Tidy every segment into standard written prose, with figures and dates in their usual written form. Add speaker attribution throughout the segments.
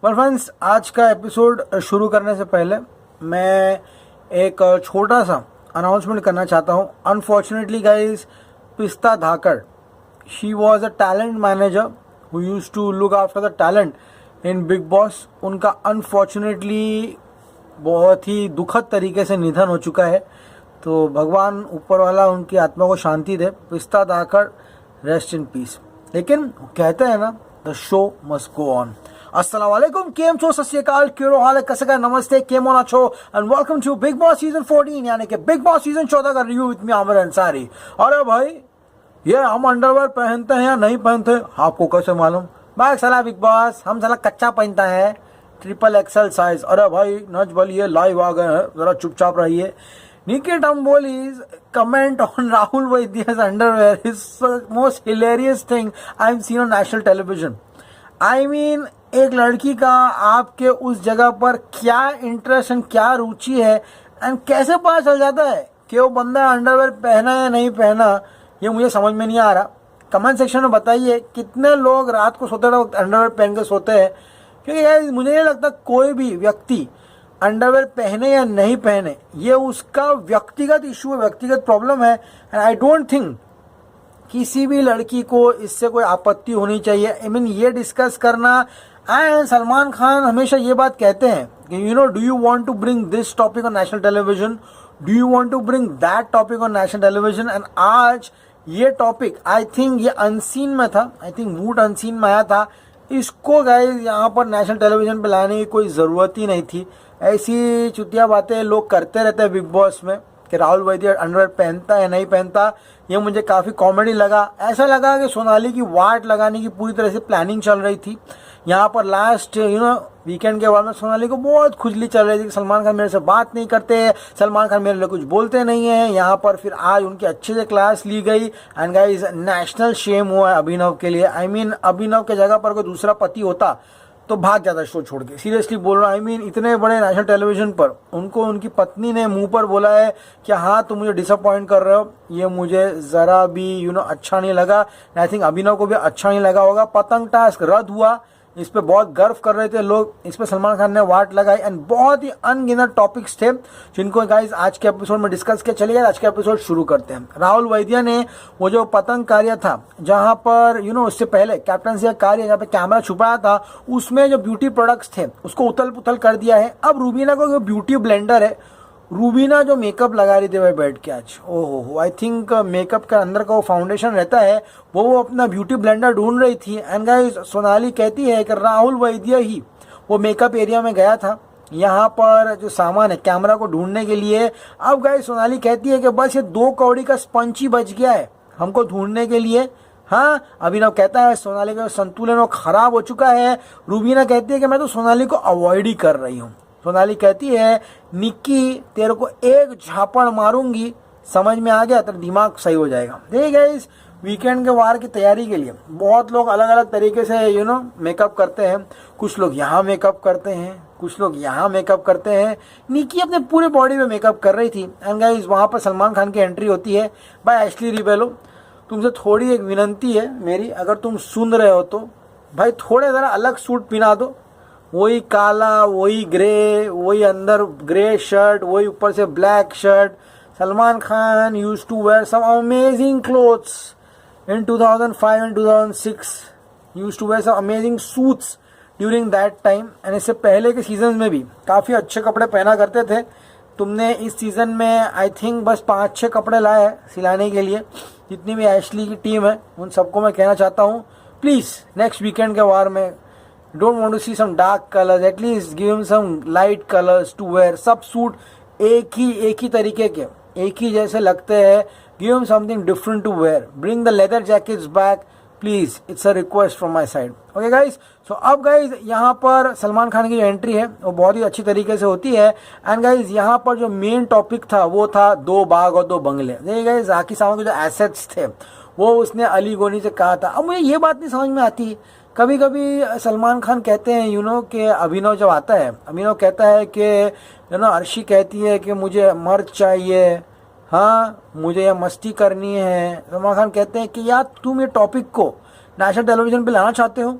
Speaker 1: Well friends, आज का episode शुरू करने से पहले मैं एक छोटा सा अनाउंसमेंट करना चाहता हूँ। Unfortunately guys, Pista Dhakad, she was a talent manager who use to look after the talent in Bigg Boss. उनका अनफॉर्चुनेटली बहुत ही दुखद तरीके से निधन हो चुका है। तो भगवान ऊपर वाला उनकी आत्मा को शांति दे। पिस्ता धाकड़, रेस्ट इन पीस। लेकिन कहते हैं ना, the show must go on. अस्सलाम वालेकुम, केम छो, सत श्री अकाल, क्यों हाल है, कैसे का, नमस्ते, केम होना छो and welcome to Bigg Boss season 14 यानी कि बिग बॉस सीजन 14 का review with me Aamir Ansari. अरे भाई, ये हम अंडरवेयर पहनते हैं या नहीं पहनते, आपको कैसे मालूम? भाई साला बिग बॉस, हम साला कच्चा पहनता है, XXL साइज। अरे भाई नच बलिए, लाइव आ गए हैं, जरा चुपचाप रहिए। Nikki Tamboli's comment on Rahul Vaidya's underwear is the most hilarious thing I've seen on national television. I mean, एक लड़की का आपके उस जगह पर क्या इंटरेस्ट एंड क्या रुचि है एंड कैसे पता चल जाता है कि वो बंदा अंडरवेयर पहना या नहीं पहना, ये मुझे समझ में नहीं आ रहा। कमेंट सेक्शन में बताइए कितने लोग रात को सोते वक्त अंडरवेयर पहन के सोते हैं, क्योंकि यार मुझे नहीं लगता कोई भी व्यक्ति अंडरवेयर पहने या नहीं पहने, ये उसका व्यक्तिगत इशू है, व्यक्तिगत प्रॉब्लम है। एंड आई डोंट थिंक किसी भी लड़की को इससे कोई आपत्ति होनी चाहिए। आई मीन, ये डिस्कस करना। एंड सलमान खान हमेशा ये बात कहते हैं कि you know, do you want to bring this topic on national television, do you want to bring that topic on national television. And आज ये टॉपिक आई थिंक ये अनसीन में था, आई थिंक वूट अनसीन में आया था। इसको गाइस यहाँ पर नेशनल टेलीविजन पे लाने की कोई ज़रूरत ही नहीं थी। ऐसी चुतिया बातें लोग करते रहते हैं बिग बॉस में कि राहुल वैद्य अंडरवेयर पहनता है या नहीं पहनता। ये मुझे काफ़ी कॉमेडी लगा। ऐसा लगा कि सोनाली की वाट लगाने की पूरी तरह से प्लानिंग चल रही थी। यहाँ पर लास्ट वीकेंड के बाद में सोनाली को बहुत खुजली चल रही थी कि सलमान खान मेरे से बात नहीं करते, सलमान खान मेरे लिए कुछ बोलते नहीं है। यहाँ पर फिर आज उनकी अच्छे से क्लास ली गई एंड गाइस, नेशनल शेम हुआ है अभिनव के लिए। आई मीन, अभिनव के जगह पर कोई दूसरा पति होता तो भाग जाता शो छोड़ के। सीरियसली बोल रहा हूँ। आई मीन, इतने बड़े नेशनल टेलीविजन पर उनको उनकी पत्नी ने मुंह पर बोला है कि हाँ तुम मुझे डिसअपॉइंट कर रहे हो। ये मुझे ज़रा भी अच्छा नहीं लगा। आई थिंक अभिनव को भी अच्छा नहीं लगा होगा। पतंग टास्क रद्द हुआ, इस पे बहुत गर्व कर रहे थे लोग, इस पे सलमान खान ने वाट लगाई एंड बहुत ही अनगिनत टॉपिक्स थे जिनको गाइस आज के एपिसोड में डिस्कस किया। चलिए आज के एपिसोड शुरू करते हैं। राहुल वैद्य ने वो जो पतंग कार्य था, जहां पर उससे पहले कैप्टनसी का कार्य जहाँ पे कैमरा छुपाया था, उसमें जो ब्यूटी प्रोडक्ट्स थे उसको उथल पुथल कर दिया है। अब रूबीना को जो ब्यूटी ब्लेंडर है, रूबीना जो मेकअप लगा रही थी भाई बैठ के आज, ओहो, आई थिंक मेकअप के अंदर का वो फाउंडेशन रहता है, वो अपना ब्यूटी ब्लेंडर ढूंढ रही थी। एंड गाइस, सोनाली कहती है कि राहुल वैद्य ही वो मेकअप एरिया में गया था, यहाँ पर जो सामान है कैमरा को ढूंढने के लिए। अब गाइस, सोनाली कहती है कि बस ये 2 कौड़ी का स्पंच ही बच गया है हमको ढूंढने के लिए। हाँ, अभिनव कहता है सोनाली का संतुलन वो खराब हो चुका है। रूबीना कहती है कि मैं तो सोनाली को अवॉइड ही कर रही हूँ। सोनाली कहती है, निक्की तेरे को एक झापड़ मारूंगी, समझ में आ गया, तेरा दिमाग सही हो जाएगा। ठीक है, इस वीकेंड के वार की तैयारी के लिए बहुत लोग अलग अलग तरीके से मेकअप करते हैं। कुछ लोग यहाँ मेकअप करते हैं, कुछ लोग यहाँ मेकअप करते हैं। निक्की अपने पूरे बॉडी में मेकअप कर रही थी एंड गाइस, वहाँ पर सलमान खान की एंट्री होती है। भाई एशली रिबेलो, तुमसे थोड़ी एक विनंती है मेरी, अगर तुम सुन रहे हो तो भाई थोड़े ज़रा अलग सूट पहना दो। वही काला, वही ग्रे, वही अंदर ग्रे शर्ट, वही ऊपर से black shirt. Salman Khan used to wear some amazing clothes in 2005 and 2006, used to wear some amazing suits during that time. And इससे पहले के सीजन में भी काफ़ी अच्छे कपड़े पहना करते थे। तुमने इस सीज़न में आई थिंक बस 5-6 कपड़े लाए हैं सिलाने के लिए। जितनी भी एशली की टीम है उन सबको मैं कहना चाहता हूँ, प्लीज़ नेक्स्ट वीकेंड के वार में don't want to see some dark colors, at least give him some light colors to wear. सब सूट एक ही तरीके के, एक ही जैसे लगते हैं। give him something different to wear, bring the leather jackets back please, it's a request from my side. okay guys, so अब guys यहाँ पर सलमान खान की जो एंट्री है वो बहुत ही अच्छी तरीके से होती है। एंड गाइज, यहाँ पर जो मेन टॉपिक था वो था 2 बाग और 2 बंगले। देखिए गाइज, राखी सावंत के जो एसेट्स थे वो उसने अली गोनी से कहा था। अब मुझे ये बात नहीं समझ में आती, कभी कभी सलमान खान कहते हैं कि अभिनव जब आता है, अभिनव कहता है कि अर्शी कहती है कि मुझे मर्द चाहिए, हाँ मुझे ये मस्ती करनी है। सलमान खान कहते हैं कि यार तुम ये टॉपिक को नेशनल टेलीविजन पे लाना चाहते हो,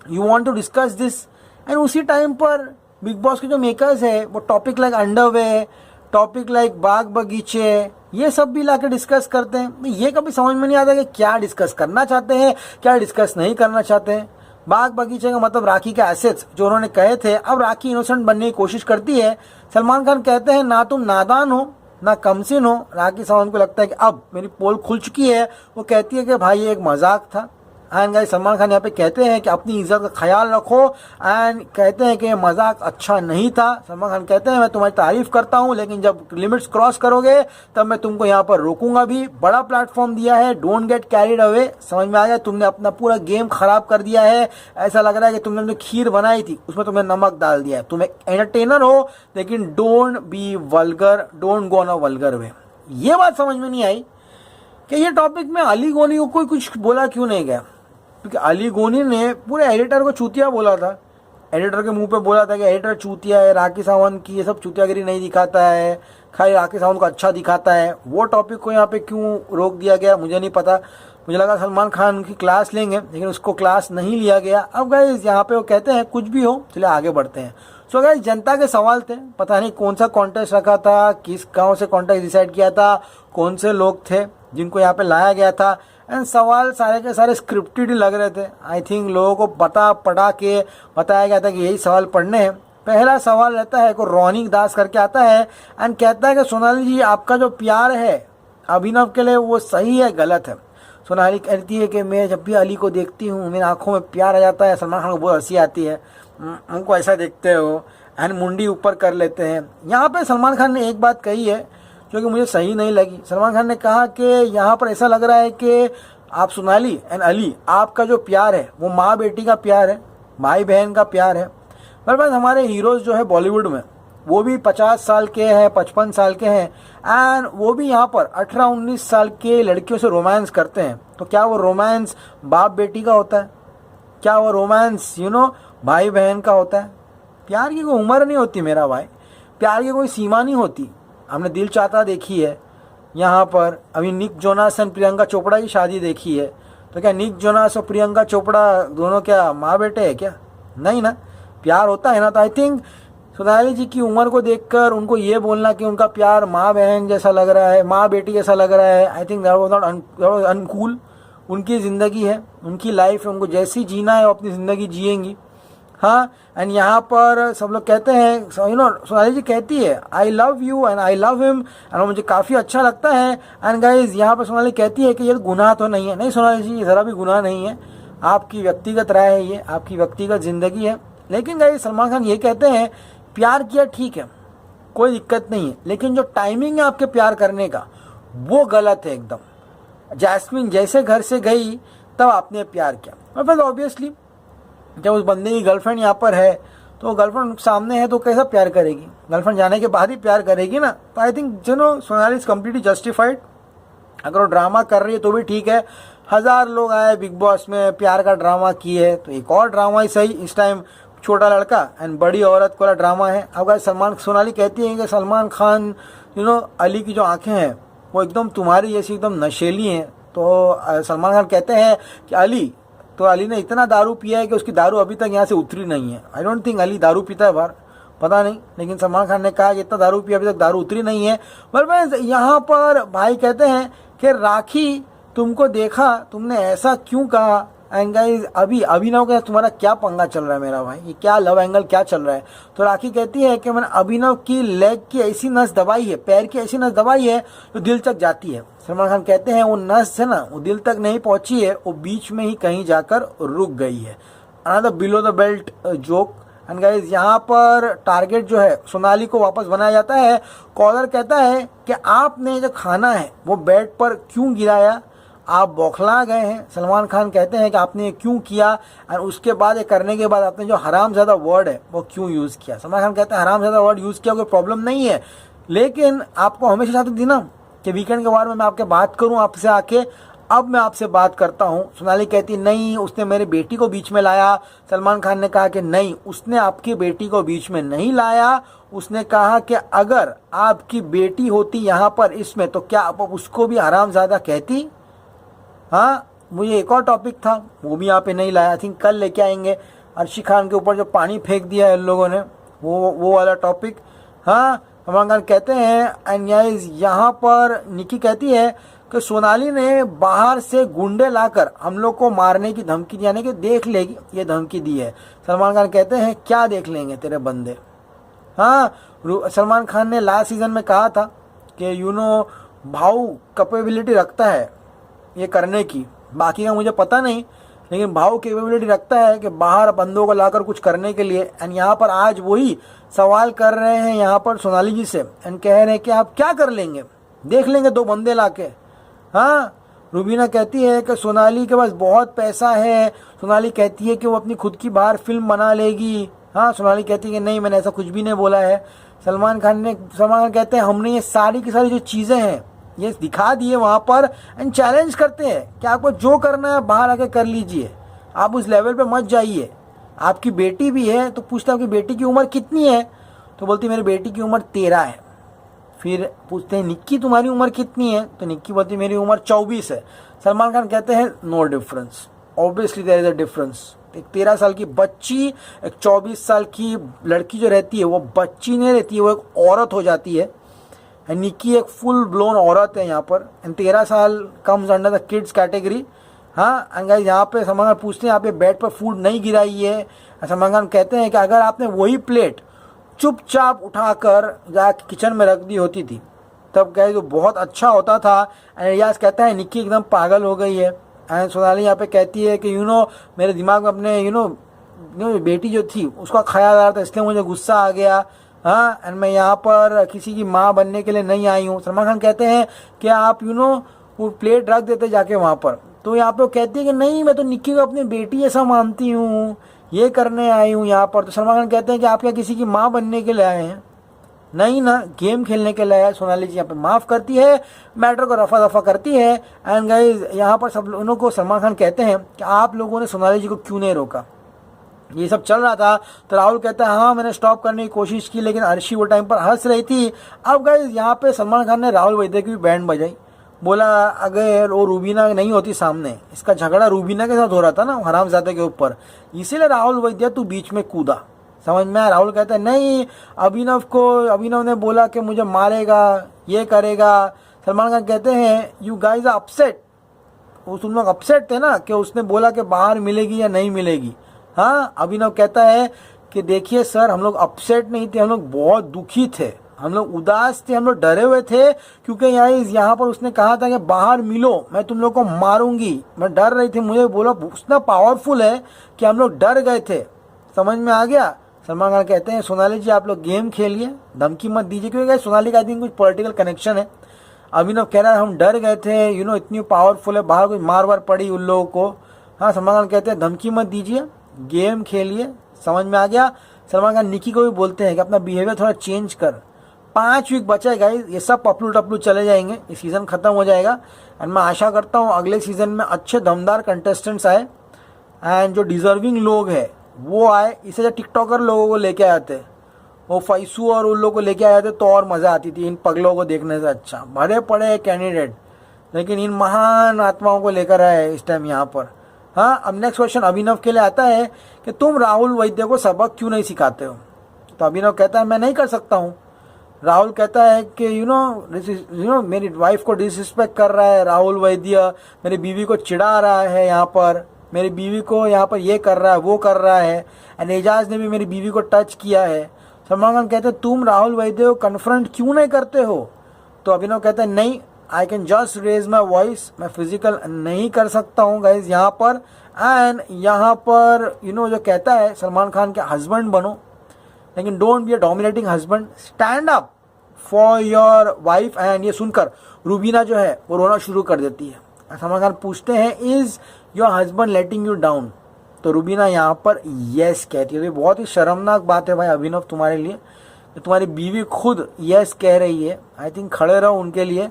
Speaker 1: you want to discuss this and उसी टाइम पर बिग बॉस के जो मेकर्स है वो topic like underwear, topic like बाग बगीचे, ये सब भी लाके डिस्कस करते हैं। ये कभी समझ में नहीं आता कि क्या डिस्कस करना चाहते हैं, क्या डिस्कस नहीं करना चाहते हैं। बाग बगीचे का मतलब राखी के एसेट्स जो उन्होंने कहे थे, अब राखी इनोसेंट बनने की कोशिश करती है। सलमान खान कहते हैं ना तुम नादान हो ना कमसिन हो। राखी सावंत को लगता है कि अब मेरी पोल खुल चुकी है। वो कहती है कि भाई ये एक मजाक था। एंड गाइस सलमान खान यहाँ पे कहते हैं कि अपनी इज्जत का ख्याल रखो, एंड कहते हैं कि ये मजाक अच्छा नहीं था। सलमान खान कहते हैं मैं तुम्हारी तारीफ करता हूँ, लेकिन जब लिमिट्स क्रॉस करोगे तब मैं तुमको यहाँ पर रोकूंगा भी। बड़ा प्लेटफॉर्म दिया है, डोंट गेट कैरिड अवे। समझ में आ गया, तुमने अपना पूरा गेम खराब कर दिया है। ऐसा लग रहा है कि तुमने जो खीर बनाई थी उसमें तुमने नमक डाल दिया है। तुम एक एंटरटेनर हो, लेकिन don't be vulgar, don't go on a vulgar way. ये बात समझ में नहीं आई कि ये टॉपिक में अली गोनी को कोई कुछ बोला क्यों नहीं गया, क्योंकि अली गोनी ने पूरे एडिटर को चूतिया बोला था। एडिटर के मुंह पे बोला था कि एडिटर चूतिया है, राखी सावंत की ये सब चूतियागिरी नहीं दिखाता है, खाली राखी सावंत को अच्छा दिखाता है। वो टॉपिक को यहाँ पे क्यों रोक दिया गया मुझे नहीं पता। मुझे लगा सलमान खान की क्लास लेंगे, लेकिन उसको क्लास नहीं लिया गया। अब गाइस यहाँ पे वो कहते हैं कुछ भी हो चलिए आगे बढ़ते हैं। सो गाइस जनता के सवाल थे, पता नहीं कौन सा कॉन्टेस्ट रखा था, किस गाँव से कॉन्टेस्ट डिसाइड किया था, कौन से लोग थे जिनको यहाँ पे लाया गया था। एंड सवाल सारे के सारे स्क्रिप्टेड ही लग रहे थे। आई थिंक लोगों को पढ़ा के बताया गया था कि यही सवाल पढ़ने हैं। पहला सवाल रहता है, को रोनिक दास करके आता है एंड कहता है कि सोनाली जी आपका जो प्यार है अभिनव के लिए वो सही है गलत है। सोनाली कहती है कि मैं जब भी अली को देखती हूँ मेरी आंखों में प्यार आ जाता है। सलमान खान को बहुत हंसी आती है, उनको ऐसा देखते हो, एंड मुंडी ऊपर कर लेते हैं। यहाँ पे सलमान खान ने एक बात कही है जो कि मुझे सही नहीं लगी। सलमान खान ने कहा कि यहाँ पर ऐसा लग रहा है कि आप सोनाली एंड अली आपका जो प्यार है वो माँ बेटी का प्यार है, भाई बहन का प्यार है। पर हमारे हीरोज़ जो है बॉलीवुड में वो भी 50 साल के हैं, 55 साल के हैं, एंड वो भी यहाँ पर 18-19 साल के लड़कियों से रोमांस करते हैं। तो क्या वो रोमांस बाप बेटी का होता है? क्या वो रोमांस भाई बहन का होता है? प्यार की कोई उम्र नहीं होती मेरा भाई, प्यार की कोई सीमा नहीं होती। हमने दिल चाहता देखी है, यहाँ पर अभी निक जोनास और प्रियंका चोपड़ा की शादी देखी है। तो क्या निक जोनास और प्रियंका चोपड़ा दोनों क्या माँ बेटे हैं क्या? नहीं ना, प्यार होता है ना। तो आई थिंक सोनाली जी की उम्र को देखकर उनको ये बोलना कि उनका प्यार माँ बहन जैसा लग रहा है, माँ बेटी जैसा लग रहा है, I think that was not uncool. उनकी ज़िंदगी है, उनकी लाइफ है, उनको जैसी जीना है वो अपनी ज़िंदगी जिएंगी। हाँ, एंड यहाँ पर सब लोग कहते हैं सोनाली जी कहती है I love you and I love him, and मुझे काफ़ी अच्छा लगता है। एंड गाइज यहाँ पर सोनाली कहती है कि ये गुनाह तो नहीं है। नहीं सोनाली जी, ये ज़रा भी गुनाह नहीं है, आपकी व्यक्तिगत राय है, ये आपकी व्यक्तिगत ज़िंदगी है। लेकिन गाइज सलमान खान ये कहते हैं प्यार किया ठीक है, कोई दिक्कत नहीं है, लेकिन जो टाइमिंग है आपके प्यार करने का वो गलत है एकदम। जैस्मिन जैसे घर से गई तब आपने प्यार किया, और फिर ऑब्वियसली जब उस बंदे की गर्लफ्रेंड यहाँ पर है तो गर्लफ्रेंड सामने है तो कैसा प्यार करेगी? गर्लफ्रेंड जाने के बाद ही प्यार करेगी ना। तो I think Sonali is completely justified. अगर वो ड्रामा कर रही है तो भी ठीक है। 1000 लोग आए बिग बॉस में, प्यार का ड्रामा किए तो एक और ड्रामा ही सही। इस टाइम छोटा लड़का एंड बड़ी औरत वाला ड्रामा है। अब सोनाली कहती है कि सलमान खान अली की जो आंखें हैं वो एकदम तुम्हारी जैसी एकदम नशेली हैं। तो सलमान खान कहते हैं कि अली ने इतना दारू पिया है कि उसकी दारू अभी तक यहाँ से उतरी नहीं है। आई डोंट थिंक अली दारू पीता है बाहर, पता नहीं, लेकिन सलमान खान ने कहा कि इतना दारू पिया अभी तक दारू उतरी नहीं है। बट यहाँ पर भाई कहते हैं कि राखी तुमको देखा, तुमने ऐसा क्यों कहा? एंड गाइस अभी अभिनव के साथ तुम्हारा क्या पंगा चल रहा है मेरा भाई, ये क्या लव एंगल क्या चल रहा है? तो राखी कहती है कि मैंने अभिनव की लेग की ऐसी नस दबाई है, पैर की ऐसी नस दबाई है जो दिल तक जाती है। सलमान खान कहते हैं वो नस है ना, वो दिल तक नहीं पहुंची है, वो बीच में ही कहीं जाकर रुक गई है। Another below the belt joke. And guys यहाँ पर टारगेट जो है सोनाली को वापस बनाया जाता है। कॉलर कहता है कि आपने जो खाना है वो बेड पर क्यों गिराया, आप बौखला गए हैं। सलमान खान कहते हैं कि आपने ये क्यों किया, और उसके बाद ये करने के बाद आपने जो हरामज़्यादा वर्ड है वो क्यों यूज़ किया। सलमान खान कहते हैं हरामज़्यादा वर्ड यूज़ किया कोई प्रॉब्लम नहीं है, लेकिन आपको हमेशा चाहती थी ना कि वीकेंड के बारे में मैं आपके बात करूं आपसे आके, अब मैं आपसे बात करता हूं। सोनाली कहती नहीं, उसने मेरी बेटी को बीच में लाया। सलमान खान ने कहा कि नहीं, उसने आपकी बेटी को बीच में नहीं लाया। उसने कहा कि अगर आपकी बेटी होती यहाँ पर इसमें तो क्या आप उसको भी हरामज़्यादा कहती? हाँ, मुझे एक और टॉपिक था वो भी यहाँ पे नहीं लाया, आई थिंक कल लेके आएंगे। अर्शी खान के ऊपर जो पानी फेंक दिया है इन लोगों ने, वो वाला टॉपिक। हाँ, सलमान खान कहते हैं एंड गाइस यहाँ पर निक्की कहती है कि सोनाली ने बाहर से गुंडे लाकर हम लोग को मारने की धमकी दी, यानी कि देख लेगी ये धमकी दी है। सलमान खान कहते हैं क्या देख लेंगे तेरे बंदे। हाँ, सलमान खान ने लास्ट सीजन में कहा था कि भाऊ कैपेबिलिटी रखता है ये करने की, बाकी का मुझे पता नहीं, लेकिन भाऊ कैपेबिलिटी रखता है कि बाहर बंदों को लाकर कुछ करने के लिए। एंड यहाँ पर आज वही सवाल कर रहे हैं यहाँ पर सोनाली जी से एंड कह रहे हैं कि आप क्या कर लेंगे, देख लेंगे 2 बंदे लाके। हाँ, रूबीना कहती है कि सोनाली के पास बहुत पैसा है, सोनाली कहती है कि वो अपनी खुद की बाहर फिल्म बना लेगी। हाँ, सोनाली कहती है कि नहीं, मैंने ऐसा कुछ भी नहीं बोला है। सलमान खान कहते हैं हमने ये सारी की सारी जो चीज़ें हैं ये दिखा दिए वहाँ पर एंड चैलेंज करते हैं कि आपको जो करना है बाहर आके कर लीजिए, आप उस लेवल पे मत जाइए। आपकी बेटी भी है तो पूछते हैं आपकी बेटी की उम्र कितनी है, तो बोलती मेरी बेटी की उम्र 13 है। फिर पूछते हैं निक्की तुम्हारी उम्र कितनी है, तो निक्की बोलती मेरी उम्र 24 है। सलमान खान कहते हैं no difference, obviously there is a difference. एक 13 साल की बच्ची, एक 24 साल की लड़की जो रहती है वो बच्ची नहीं रहती है, वो एक औरत हो जाती है। निक्की एक फुल ब्लोन औरत है यहाँ पर एंड 13 साल comes under the kids category. हाँ, एंड गाइस यहाँ पे सलमान खान पूछते हैं आप ये बेड पर फूड नहीं गिराई है। सलमान खान कहते हैं कि अगर आपने वही प्लेट चुपचाप उठाकर जाके किचन में रख दी होती थी तब गाइस वो बहुत अच्छा होता था। एंड रियाज कहता है निक्की एकदम पागल हो गई है। एंड सोनाली यहाँ पे कहती है कि मेरे दिमाग में अपने बेटी जो थी उसका ख्याल आ रहा था इसलिए मुझे गुस्सा आ गया। हाँ, एंड मैं यहाँ पर किसी की माँ बनने के लिए नहीं आई हूँ। सलमान खान कहते हैं कि आप वो प्लेट रख देते जाके वहाँ पर, तो यहाँ पे वो कहती है कि नहीं मैं तो निक्की को अपनी बेटी ऐसा मानती हूँ, ये करने आई हूँ यहाँ पर। तो सलमान खान कहते हैं कि आप क्या किसी की माँ बनने के लिए आए हैं, नहीं ना, गेम खेलने के लिए आए। सोनाली जी यहाँ पे माफ़ करती है, मैटर को रफा दफा करती है। एंड गाइस यहाँ पर सब लोगों को सलमान खान कहते हैं कि आप लोगों ने सोनाली जी को क्यों नहीं रोका, ये सब चल रहा था। तो राहुल कहता है हाँ मैंने स्टॉप करने की कोशिश की लेकिन अर्शी वो टाइम पर हंस रही थी। अब गाइस यहाँ पे सलमान खान ने राहुल वैद्य की भी बैंड बजाई, बोला अगर वो रूबीना नहीं होती सामने, इसका झगड़ा रूबीना के साथ हो रहा था ना हरामजादे के ऊपर, इसीलिए राहुल वैद्य तू बीच में कूदा। समझ में आया? राहुल कहता है नहीं, अभिनव ने बोला कि मुझे मारेगा, ये करेगा। सलमान खान कहते हैं यू गाइज आर अपसेट, तुम लोग अपसेट थे ना कि उसने बोला कि बाहर मिलेगी या नहीं मिलेगी। हाँ, अभिनव कहता है कि देखिए सर हम लोग अपसेट नहीं थे, हम लोग बहुत दुखी थे, हम लोग उदास थे, हम लोग डरे हुए थे क्योंकि यहाँ पर उसने कहा था कि बाहर मिलो मैं तुम लोग को मारूंगी, मैं डर रही थी, मुझे बोला उतना पावरफुल है कि हम लोग डर गए थे। समझ में आ गया? सलमान खान कहते हैं सोनाली जी आप लोग गेम खेलिए, धमकी मत दीजिए, क्योंकि सोनाली का आई थिंक कुछ पॉलिटिकल कनेक्शन है। अभिनव कह रहा है हम डर गए थे, इतनी पावरफुल है, बाहर कोई मार वार पड़ी उन लोगों को। हाँ, सलमान खान कहते हैं धमकी मत दीजिए, गेम खेलिए। समझ में आ गया? सलमान खान निक्की को भी बोलते हैं कि अपना बिहेवियर थोड़ा चेंज कर, 5 वीक बचा है गाइस, ये सब पपलू टपलू चले जाएंगे, ये सीज़न खत्म हो जाएगा। एंड मैं आशा करता हूँ अगले सीज़न में अच्छे दमदार कंटेस्टेंट्स आए एंड जो डिजर्विंग लोग हैं वो आए। इसे जो टिकटॉकर लोगों को लेके आए थे, वो फैसू और उन लोगों को लेके आए थे तो और मज़ा आती थी इन पगलों को देखने से। अच्छा भरे पड़े कैंडिडेट, लेकिन इन महान आत्माओं को लेकर आए इस टाइम यहाँ पर। हाँ, अब नेक्स्ट क्वेश्चन अभिनव के लिए आता है कि तुम राहुल वैद्य को सबक क्यों नहीं सिखाते हो? तो अभिनव कहता है मैं नहीं कर सकता हूँ। राहुल कहता है कि मेरी वाइफ को डिसरिस्पेक्ट कर रहा है राहुल वैद्य, मेरी बीवी को चिढ़ा रहा है यहाँ पर, मेरी बीवी को यहाँ पर ये कर रहा है वो कर रहा है, एंड एजाज ने भी मेरी बीवी को टच किया है। सलमान खान कहते हैं तुम राहुल वैद्य को कन्फ्रंट क्यों नहीं करते हो? तो अभिनव कहता है नहीं, I can just raise my voice, मैं फिजिकल नहीं कर सकता हूँ गाइज यहाँ पर। एंड यहाँ पर जो कहता है सलमान खान के हस्बैंड बनो, लेकिन don't be a dominating husband, stand up for your wife. And ये सुनकर रूबीना जो है वो रोना शुरू कर देती है। सलमान खान पूछते हैं is your husband letting you down? तो रूबीना यहाँ पर यस कहती है। तो ये बहुत ही शर्मनाक बात है भाई अभिनव तुम्हारे लिए, तो तुम्हारी बीवी खुद यस कह रही है। आई थिंक खड़े रहो उनके लिए,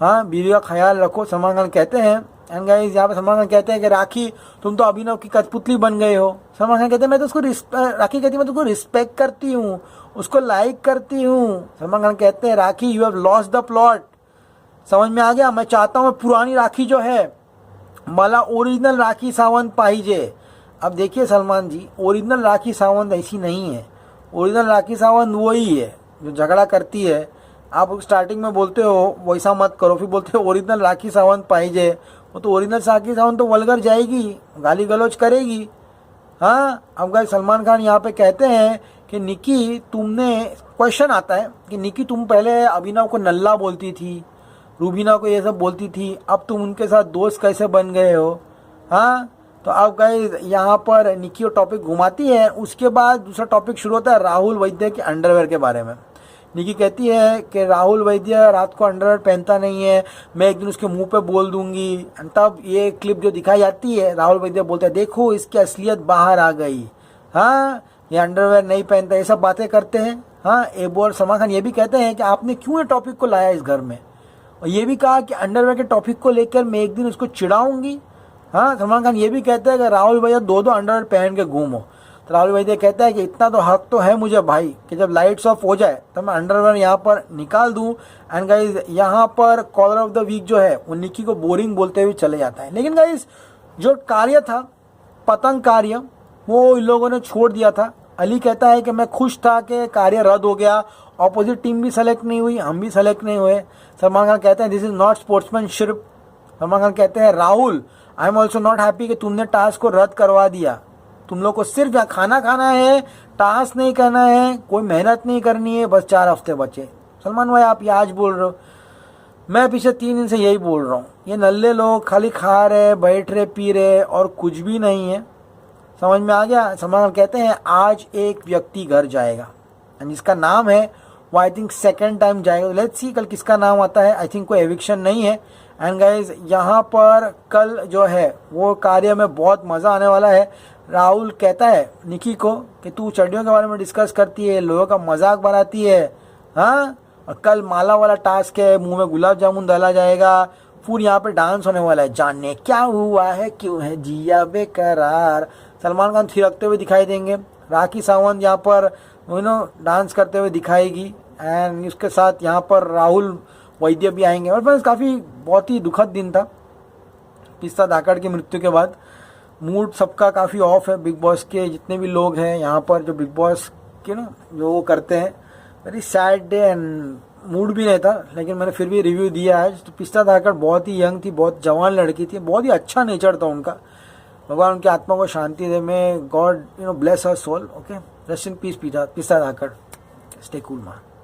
Speaker 1: हाँ, बीवी का ख्याल रखो। सलमान खान कहते हैं एंड गाइस यहाँ पे सलमान खान कहते हैं कि राखी तुम तो अभिनव की कठपुतली बन गए हो। सलमान खान कहते हैं मैं तो उसको राखी कहती है मैं तो उसको रिस्पेक्ट करती हूँ, उसको लाइक करती हूँ। सलमान खान कहते हैं Rakhi you have lost the plot. समझ में आ गया? मैं चाहता हूँ पुरानी राखी जो है मला ओरिजिनल राखी सावंत पाहिजे, अब देखिए सलमान जी, ओरिजिनल राखी सावंत ऐसी नहीं है। ओरिजिनल राखी सावंत वही है जो झगड़ा करती है। आप स्टार्टिंग में बोलते हो वैसा मत करो, फिर बोलते हो ओरिजिनल राखी सावंत पाइजे। वो तो ओरिजिनल राखी सावंत तो वल्गर जाएगी, गाली गलौज करेगी। हाँ, अब गाइस सलमान खान यहाँ पे कहते हैं कि निकी तुमने, क्वेश्चन आता है कि निकी तुम पहले अभिनव को नल्ला बोलती थी, रूबीना को ये सब बोलती थी, अब तुम उनके साथ दोस्त कैसे बन गए हो। हाँ, तो अब गाइस यहाँ पर निकी वो टॉपिक घुमाती है। उसके बाद दूसरा टॉपिक शुरू होता है राहुल वैद्य के अंडरवेयर के बारे में। निकी कहती है कि राहुल वैद्य रात को अंडरवेयर पहनता नहीं है, मैं एक दिन उसके मुंह पे बोल दूंगी। तब ये क्लिप जो दिखाई जाती है, राहुल वैद्य बोलते हैं देखो इसकी असलियत बाहर आ गई। हाँ, ये अंडरवेयर नहीं पहनता, ये सब बातें करते हैं। हाँ, एबो और सलमान खान ये भी कहते हैं कि आपने क्यों ये टॉपिक को लाया इस घर में, और ये भी कहा कि अंडरवेयर के टॉपिक को लेकर मैं एक दिन उसको चिढ़ाऊंगी। हाँ, सलमान खान ये भी कहते हैं कि राहुल भैया दो अंडरवेयर पहन के घूमो। तो राहुल भैया कहता है कि इतना तो हक तो है मुझे भाई कि जब लाइट्स ऑफ हो जाए तो मैं अंडरवेयर यहाँ पर निकाल दूं। एंड गाइज यहाँ पर कॉलर ऑफ द वीक जो है वो निकी को बोरिंग बोलते हुए चले जाता है। लेकिन गाइज जो कार्य था, पतंग कार्य, वो इन लोगों ने छोड़ दिया था। अली कहता है कि मैं खुश था कि कार्य रद्द हो गया, ऑपोजिट टीम भी सेलेक्ट नहीं हुई, हम भी सेलेक्ट नहीं हुए। सलमान खान कहते हैं this is not sportsmanship. Salman Khan कहते हैं Rahul I am also not happy कि तुमने टास्क को रद्द करवा दिया। तुम लोग को सिर्फ यहाँ खाना खाना है, टास्क नहीं करना है, कोई मेहनत नहीं करनी है, बस 4 हफ्ते बचे। सलमान भाई आप ये आज बोल रहे हो, मैं पिछले 3 दिन से यही बोल रहा हूँ। ये नल्ले लोग खाली खा रहे, बैठ रहे, पी रहे और कुछ भी नहीं है। समझ में आ गया। सलमान कहते हैं आज एक व्यक्ति घर जाएगा जिसका नाम है, वो आई थिंक सेकेंड टाइम जाएगा। लेट्स सी कल किसका नाम आता है। आई थिंक कोई एविक्शन नहीं है। एंड गाइज यहाँ पर कल जो है वो कार्य में बहुत मज़ा आने वाला है। राहुल कहता है निकी को कि तू चड्डियों के बारे में डिस्कस करती है, लोगों का मजाक बनाती है। हाँ, और कल माला वाला टास्क है, मुंह में गुलाब जामुन डाला जाएगा, पूरी यहाँ पे डांस होने वाला है। जानने क्या हुआ है, क्यों है जिया बेकरार। सलमान खान थिरकते हुए दिखाई देंगे। राखी सावंत यहाँ पर डांस करते हुए दिखाएगी। एंड उसके साथ यहाँ पर राहुल वैद्य भी आएंगे। और बस काफ़ी बहुत ही दुखद दिन था पिस्ता धाकड़ की मृत्यु के बाद। मूड सबका काफ़ी ऑफ है। बिग बॉस के जितने भी लोग हैं यहाँ पर, जो बिग बॉस के जो वो करते हैं, very sad day and mood भी नहीं था। लेकिन मैंने फिर भी रिव्यू दिया आज। तो पिस्ता धाकड़ बहुत ही यंग थी, बहुत जवान लड़की थी, बहुत ही अच्छा नेचर था उनका। भगवान उनकी आत्मा को शांति दे। May God bless her soul. Okay, rest in peace Pista Dhakad. Stay cool मां।